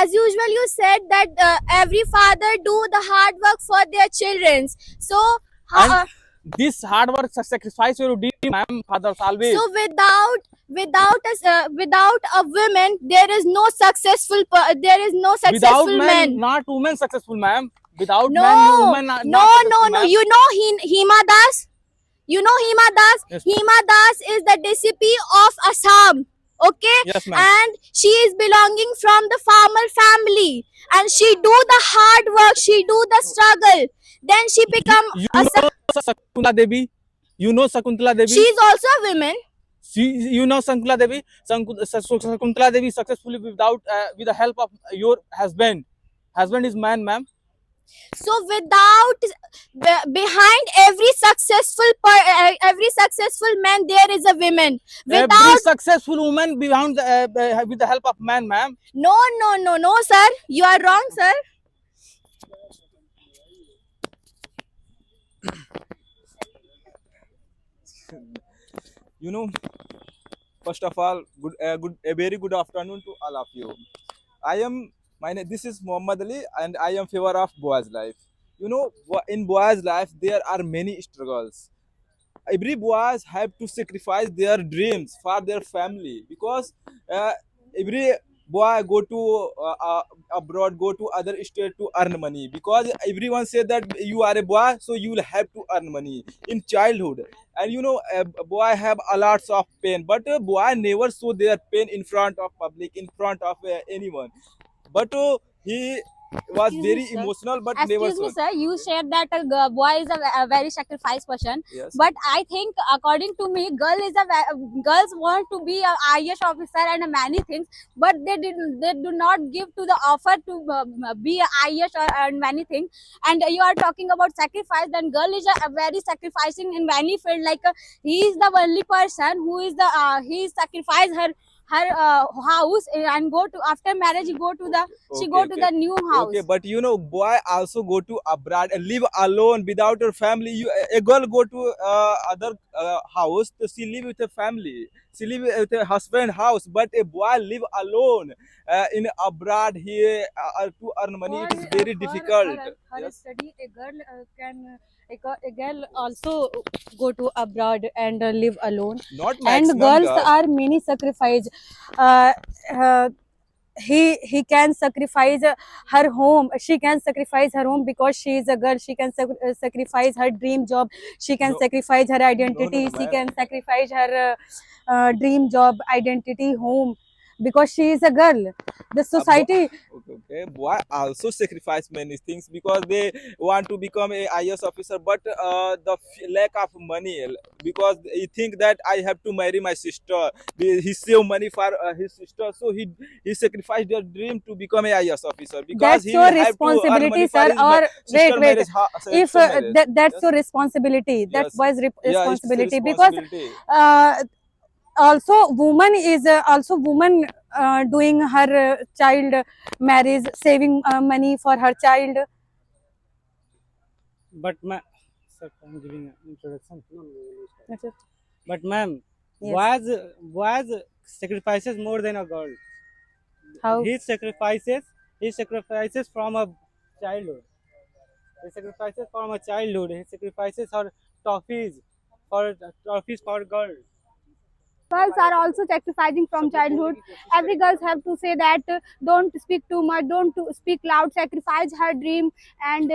as usual, you said that every father do the hard work for their children. So, And uh, this hard work sacrifice you do, ma'am, fathers always. so without a woman, there is no Without successful man, man. not woman successful, ma'am. Without man, No, woman no, not no, successful, no. ma'am. You know Hima Das? You know Hima Das? Yes, Hima Das is the DCP of Assam. Okay, yes, ma'am. and she is belonging from the farmer family, and she do the hard work. She do the struggle. Then she become You a. know Sakuntala Devi. You know Sakuntala She Devi. is also a woman. You know Sakuntala Devi. Sakuntala Devi successfully without with the help of your husband. Husband is man, ma'am. So behind every successful man, there is a woman. Every Without successful woman behind with the help of man, ma'am. no, no, no, no, sir. You are wrong, sir. You know, first of all, a very good afternoon to all of you. This is Muhammad Ali, and I am favor of boy's life. You know, in boy's life there are many struggles. Every boys have to sacrifice their dreams for their family, because every boy go to abroad, go to other state to earn money, because everyone say that you are a boy, so you will have to earn money in childhood. And you know, a boy have a lots of pain, but a boy never show their pain in front of public, in front of anyone. But he was Excuse me, very sir. emotional, but never Excuse me, shown. sir. You said that a boy is a very sacrificed person, Yes. but I think, according to me, girls want to be a IAS officer and many things, but they do not give to the offer to be a IAS and many things. And you are talking about sacrifice. Then girl is a very sacrificing in many field. Like he is the only person who is the he sacrifice her house and go to after marriage. She go to Okay. the new house. Okay, but you know, boy also go to abroad and live alone without her family. A girl go to other house, to she live with her family. She live with her husband house, but a boy live alone in abroad here to earn money. It is very difficult. For Yes. study, a girl a girl also go to abroad and live alone. Not And maximum girls girl. are many sacrifice. Uh, uh, he can sacrifice her home. She can sacrifice her home because she is a girl. She can sacrifice her dream job. She can No, sacrifice her identity. no, She ma'am. can sacrifice her dream job, identity, home, because she is a girl. The society. Okay. Boy also sacrifice many things because they want to become a IS officer, but lack of money, because he think that I have to marry my sister. He save money for his sister, so he sacrificed their dream to become a IS officer, because That's he your will have to earn money responsibility, for sir. his Or wait, sister wait. marriage. If Sister marriage. that's Yes. your responsibility, that's Yes. boy's Yeah, it's a responsibility, because responsibility. uh, also woman doing her child marriage, saving money for her child. But sir, I'm giving an introduction. No, That's it. but ma'am, Yes. boys sacrifices more than a girl. How? He sacrifices from a childhood. He sacrifices from a childhood. He sacrifices her trophies for girl. Girls are also sacrificing from childhood. Every girls have to say that don't speak too much, don't speak loud, sacrifice her dream, and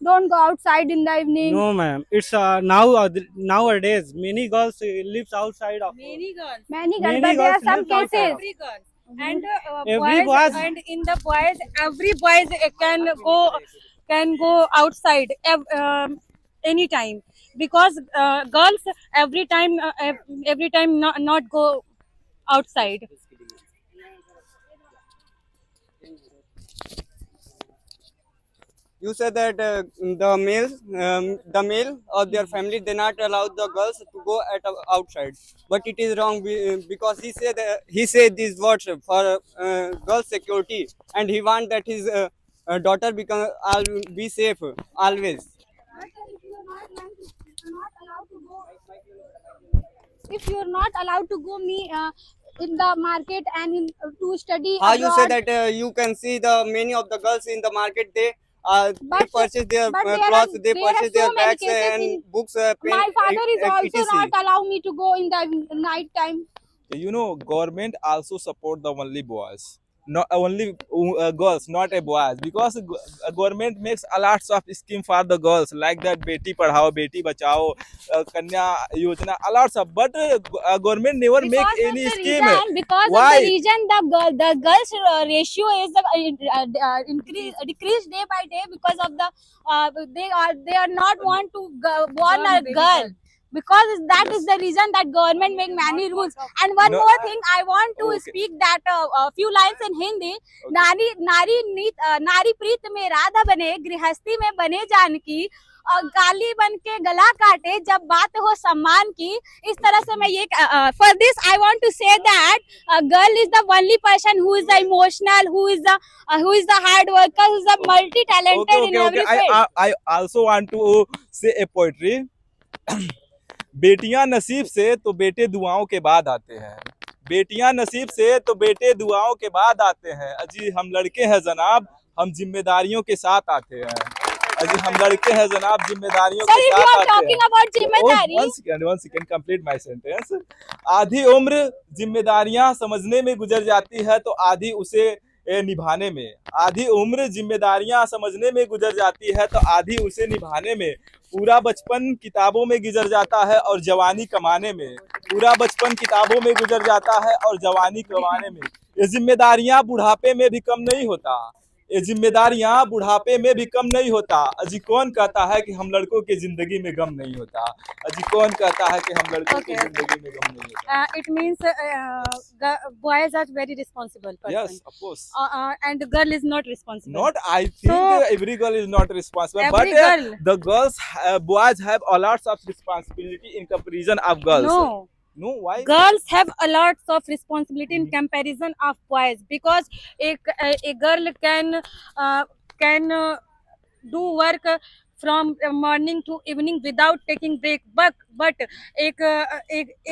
don't go outside in the evening. No, ma'am. It's nowadays many girls lives outside of Many girls, many but there girls are some lives outside cases. of. Every girl. And Every boys, boys and in the boys, every boys can go outside anytime, because girls every time not go outside. You said that the male of their family, they not allow the girls to go outside, but it is wrong, because he said these words for girl security, and he want that his daughter be safe always. If you're not allowed to go, in the market and to study How you say abroad. that you can see the many of the girls in the market, they But- purchase their but there clothes, are- they there are purchase so their many bags cases and in- books, pen, My father is also etc. not allow me to go in the night time. You know, government also support the only boys, not only girls, not a boys, because government makes a lots of scheme for the girls, like that beti padhao, beti bachao, kanya yojana, a lots of, but government never make Because of any the scheme. reason, Why? the girls ratio is decreased day by day because of the they are not want to born a girl. Because that is the reason that government make many rules. And one No, more thing, I want to okay. speak that a few lines in Hindi. नारी प्रीत में राधा बने, गृहस्थी में बने जानकी, और गाली बन के गला काटे जब बात हो सम्मान की. इस तरह से मैं ये for this I want to say that a girl is the only person who is the emotional, who is the hard worker, who is the multi talented in every field. I also want to say a poetry. बेटियां नसीब से तो बेटे दुआओं के बाद आते हैं, बेटियां नसीब से तो बेटे दुआओं के बाद आते हैं, अजी हम लड़के हैं जनाब, हम जिम्मेदारियों के साथ आते हैं, अजी हम लड़के हैं जनाब, जिम्मेदारियों Sir, के if you साथ are आते talking हैं. about जिम्मेदारी, one second, complete my sentence. आधी उम्र जिम्मेदारियां समझने में गुजर जाती है तो आधी उसे निभाने में, आधी उम्र जिम्मेदारियां समझने में गुजर जाती है तो आधी उसे निभाने में, पूरा बचपन किताबों में गुजर जाता है और जवानी कमाने में, पूरा बचपन किताबों में गुजर जाता है और जवानी कमाने में, ये जिम्मेदारियां बुढ़ापे में भी कम नहीं होता, ये जिम्मेदारियां बुढ़ापे में भी कम नहीं होता, अजी कौन कहता है कि हम लड़कों की जिंदगी में गम नहीं होता, अजी कौन कहता है कि हम लड़कों की जिंदगी में गम नहीं होता. It means boys are very responsible person. Yes, of course. And girl is not responsible. Not, I think So, every girl is not responsible, but every girl. the girls, boys have a lots of responsibility in comparison of girls. No, Why? girls have a lot of responsibility in comparison of boys, because a girl can do work from morning to evening without taking break, but a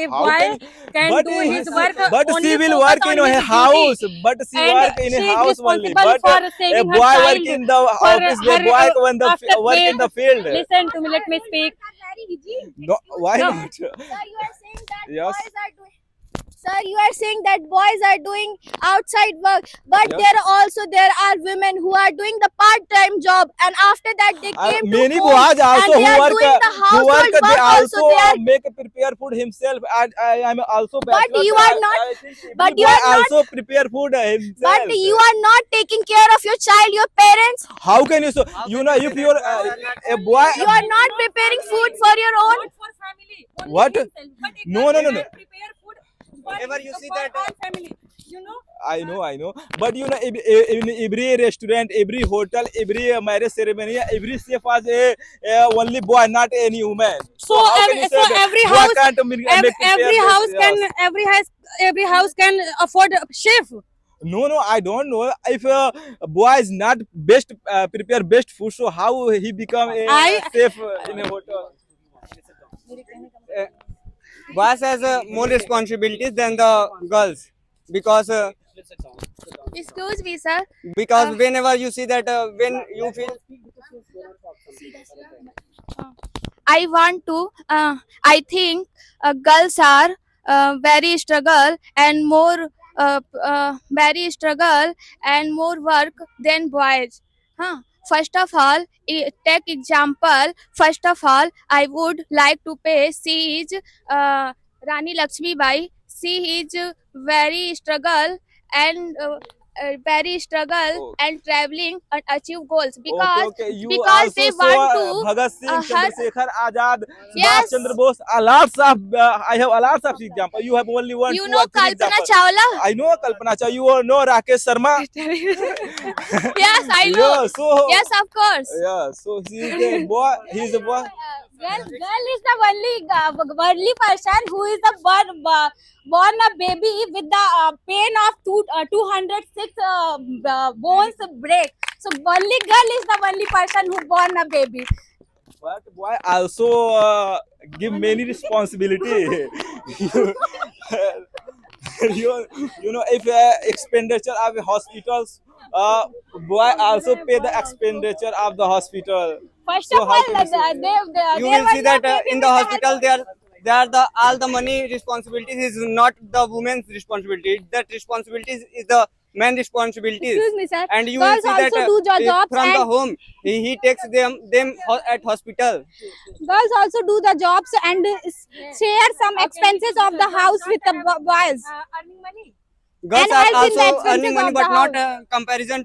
How boy can but do his work but only she will focus work in on a his house, duty. but she And work in she a is house only, responsible but for a saving boy her work child, in the for office, the her, boy when the after work in the field. Listen to me, let me speak. No, why No. not? Sir, you are saying that Yes. boys are doing. Sir, you are saying that boys are doing outside work, but Yes. there are women who are doing the part-time job, and after that they came to Many home boys also and they who are work, doing the household they work also They are, make prepare food himself. I am also bachelor. you are not- I think every but you boy are not- also prepare food himself. but you are not taking care of your child, your parents. How can you so? You know, if you're a boy, You are not preparing food for your own. Not for family. Only What? himself. But a No, girl no, no, can no. prepare food for Whenever you his- see for that, all family. You know. I know. But you know, in every restaurant, every hotel, every marriage ceremony, every chef was a only boy, not any woman. So how can every- you say so that? every Boy house- can't make Every prepare this? house Yes. can every house can afford a chef. No, I don't know. If a boy is not best prepare best food, so how he become a chef in a hotel? Boys has more responsibilities than the girls, because Excuse me, sir. whenever you see that when you feel I want to. I think girls are very struggle and more work than boys. First of all, take example. First of all, I would like to pay. She is Rani Lakshmi Bai. She is very struggle and and traveling and achieve goals because okay. You because also they saw want to Bhagat Singh, her- Chandrasekhar Azad, Yes. Subhash Chandra Bose. A lots of I have a lots of examples. You have only one, you two know or three Kalpana examples. Chawla. I know Kalpana Chawla. You know Rakesh Sharma. Yes, I know. Yeah, so Yes, of course. yeah, so he is a boy. He is a boy. Girl is the only person who is the born a baby with the pain of 206 bones break. So only girl is the only person who born a baby. But boy also give many responsibility. you know, if expenditure of hospitals, boy also pay the expenditure of the hospital. First So of how all, can you say? You there will was see no that baby in the with hospital they are the all the money responsibilities is not the woman's responsibility. That responsibilities is the man responsibilities. Excuse me, sir. And you will Girls see that also do jobs from the and home he takes them at hospital. girls also do the jobs and share some expenses of the house with the boys. Earning money. Girls And are help in the also expenses earning money of the but not house. comparison